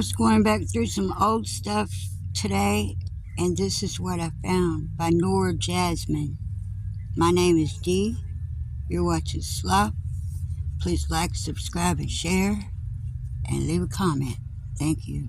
was going back through some old stuff today, and this is what I found by Nora Jasmine. My name is Dee. You're watching Slop. Please like, subscribe, and share, and leave a comment. Thank you.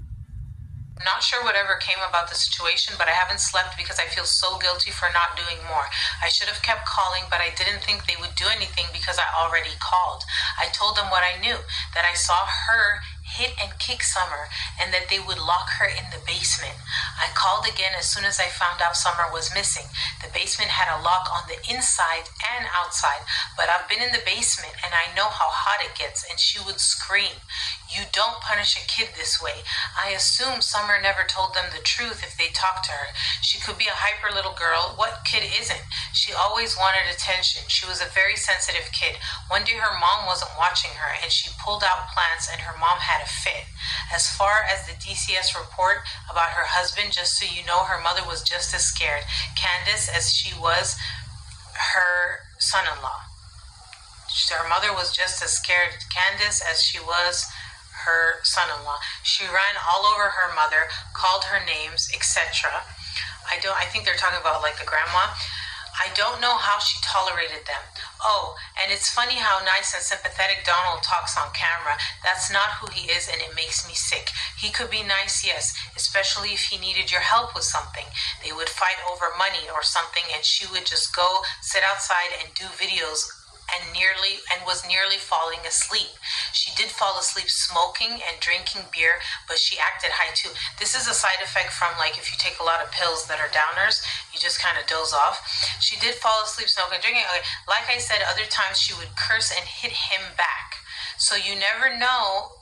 I'm not sure whatever came about the situation, but I haven't slept because I feel so guilty for not doing more. I should have kept calling, but I didn't think they would do anything because I already called. I told them what I knew, that I saw her hit and kick Summer, and that they would lock her in the basement. I called again as soon as I found out Summer was missing. The basement had a lock on the inside and outside, but I've been in the basement and I know how hot it gets, and she would scream. You don't punish a kid this way. I assume Summer never told them the truth if they talked to her. She could be a hyper little girl. What kid isn't? She always wanted attention. She was a very sensitive kid. One day her mom wasn't watching her and she pulled out plants and her mom had a fit. As far as the DCS report about her husband, just so you know, her mother was just as scared, Candace, as she was her son-in-law. Her mother was just as scared, Candace, as she was her son-in-law. She ran all over her mother, called her names, etc. I think they're talking about like the grandma. I don't know how she tolerated them. Oh, and it's funny how nice and sympathetic Donald talks on camera. That's not who he is, and it makes me sick. He could be nice, yes, especially if he needed your help with something. They would fight over money or something, and she would just go sit outside and do videos and was nearly falling asleep. She did fall asleep smoking and drinking beer, but she acted high too. This is a side effect from like if you take a lot of pills that are downers, you just kind of doze off. She did fall asleep smoking and drinking. Okay. Like I said, other times she would curse and hit him back. So you never know,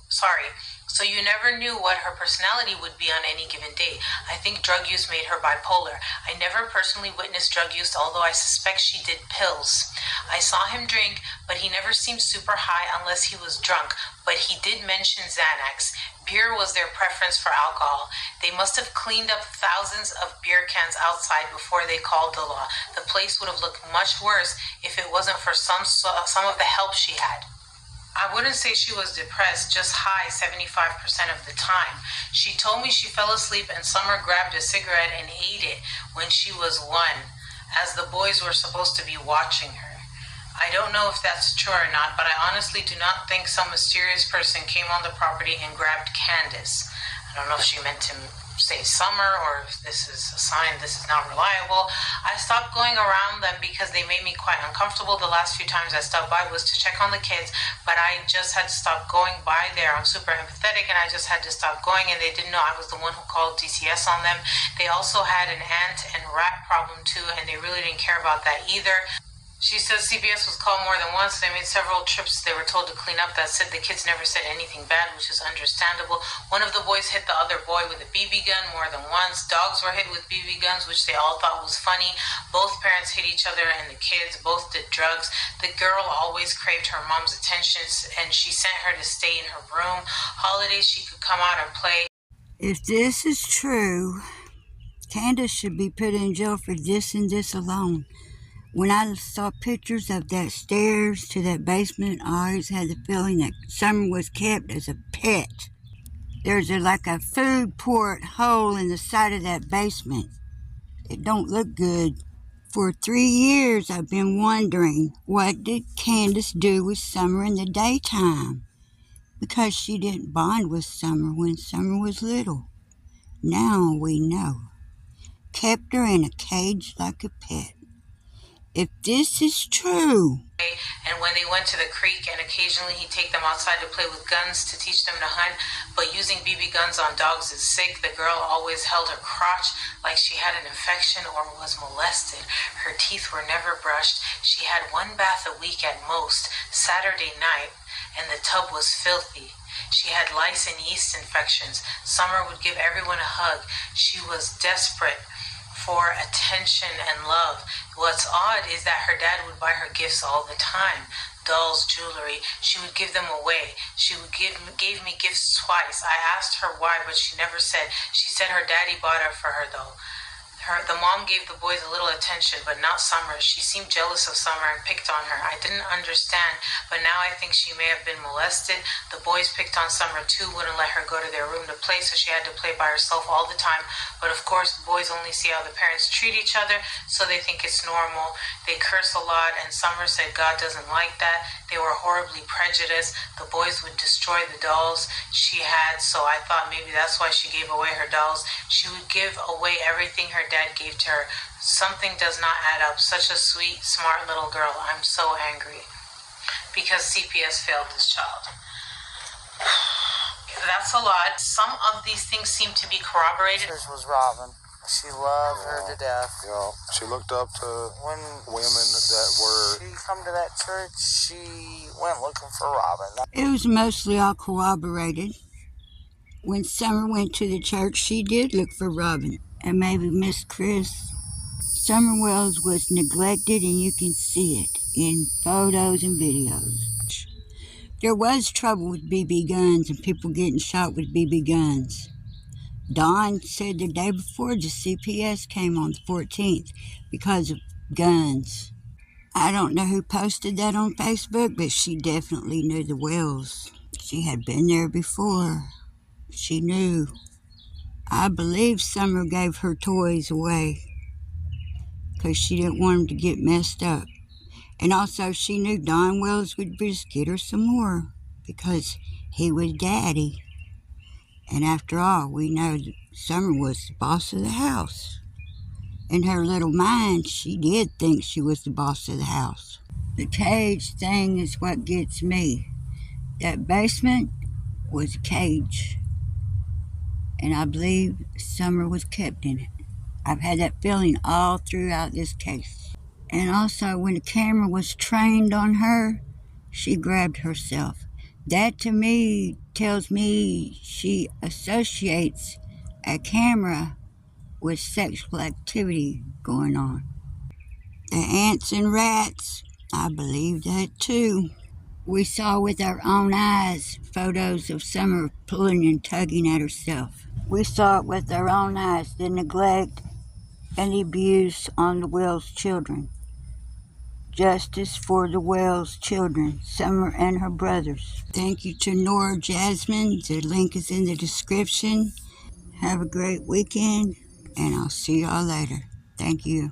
So you never knew what her personality would be on any given day. I think drug use made her bipolar. I never personally witnessed drug use, although I suspect she did pills. I saw him drink, but he never seemed super high unless he was drunk. But he did mention Xanax. Beer was their preference for alcohol. They must have cleaned up thousands of beer cans outside before they called the law. The place would have looked much worse if it wasn't for some of the help she had. I wouldn't say she was depressed, just high 75% of the time. She told me she fell asleep and Summer grabbed a cigarette and ate it when she was 1, as the boys were supposed to be watching her. I don't know if that's true or not, but I honestly do not think some mysterious person came on the property and grabbed Candace. I don't know if she meant to say Summer or if this is a sign this is not reliable. I stopped going around them because they made me quite uncomfortable. The last few times I stopped by was to check on the kids, but I just had to stop going by there. I'm super empathetic and I just had to stop going, and they didn't know I was the one who called DCS on them. They also had an ant and rat problem too, and they really didn't care about that either. She says CPS was called more than once. They made several trips they were told to clean up. That said, the kids never said anything bad, which is understandable. One of the boys hit the other boy with a BB gun more than once. Dogs were hit with BB guns, which they all thought was funny. Both parents hit each other and the kids. Both did drugs. The girl always craved her mom's attention, and she sent her to stay in her room. Holidays, she could come out and play. If this is true, Candace should be put in jail for this and this alone. When I saw pictures of that stairs to that basement, I always had the feeling that Summer was kept as a pet. There's like a food port hole in the side of that basement. It don't look good. For 3 years, I've been wondering, what did Candace do with Summer in the daytime? Because she didn't bond with Summer when Summer was little. Now we know. Kept her in a cage like a pet. If this is true. And when they went to the creek, and occasionally he'd take them outside to play with guns to teach them to hunt, but using BB guns on dogs is sick. The girl always held her crotch like she had an infection or was molested. Her teeth were never brushed. She had 1 bath a week at most, Saturday night, and the tub was filthy. She had lice and yeast infections. Summer would give everyone a hug. She was desperate for attention and love. What's odd is that her dad would buy her gifts all the time. Dolls, jewelry. She would give them away. She gave me gifts twice. I asked her why, but she never said. She said her daddy bought it for her though. The mom gave the boys a little attention, but not Summer. She seemed jealous of Summer and picked on her. I didn't understand, but now I think she may have been molested. The boys picked on Summer too, wouldn't let her go to their room to play, so she had to play by herself all the time. But of course, boys only see how the parents treat each other, so they think it's normal. They curse a lot, and Summer said God doesn't like that. They were horribly prejudiced. The boys would destroy the dolls she had, so I thought maybe that's why she gave away her dolls. She would give away everything her dad gave to her. Something does not add up. Such a sweet, smart little girl. I'm so angry because CPS failed this child. That's a lot. Some of these things seem to be corroborated. This was Robin. She loved her to death. Yeah, she looked up to women that were... She come to that church, she went looking for Robin. It was mostly all corroborated. When Summer went to the church, she did look for Robin and maybe Miss Chris. Summer Wells was neglected, and you can see it in photos and videos. There was trouble with BB guns and people getting shot with BB guns. Dawn said the day before the CPS came on the 14th because of guns. I don't know who posted that on Facebook, but she definitely knew the Wells. She had been there before. She knew. I believe Summer gave her toys away because she didn't want them to get messed up. And also she knew Don Wells would just get her some more because he was daddy. And after all, we know that Summer was the boss of the house. In her little mind, she did think she was the boss of the house. The cage thing is what gets me. That basement was a cage. And I believe Summer was kept in it. I've had that feeling all throughout this case. And also, when the camera was trained on her, she grabbed herself. That to me tells me she associates a camera with sexual activity going on. The ants and rats, I believe that too. We saw with our own eyes photos of Summer pulling and tugging at herself. We saw it with our own eyes, the neglect and the abuse on the Wells children. Justice for the Wells children, Summer and her brothers. Thank you to Nora Jasmine. The link is in the description. Have a great weekend, and I'll see y'all later. Thank you.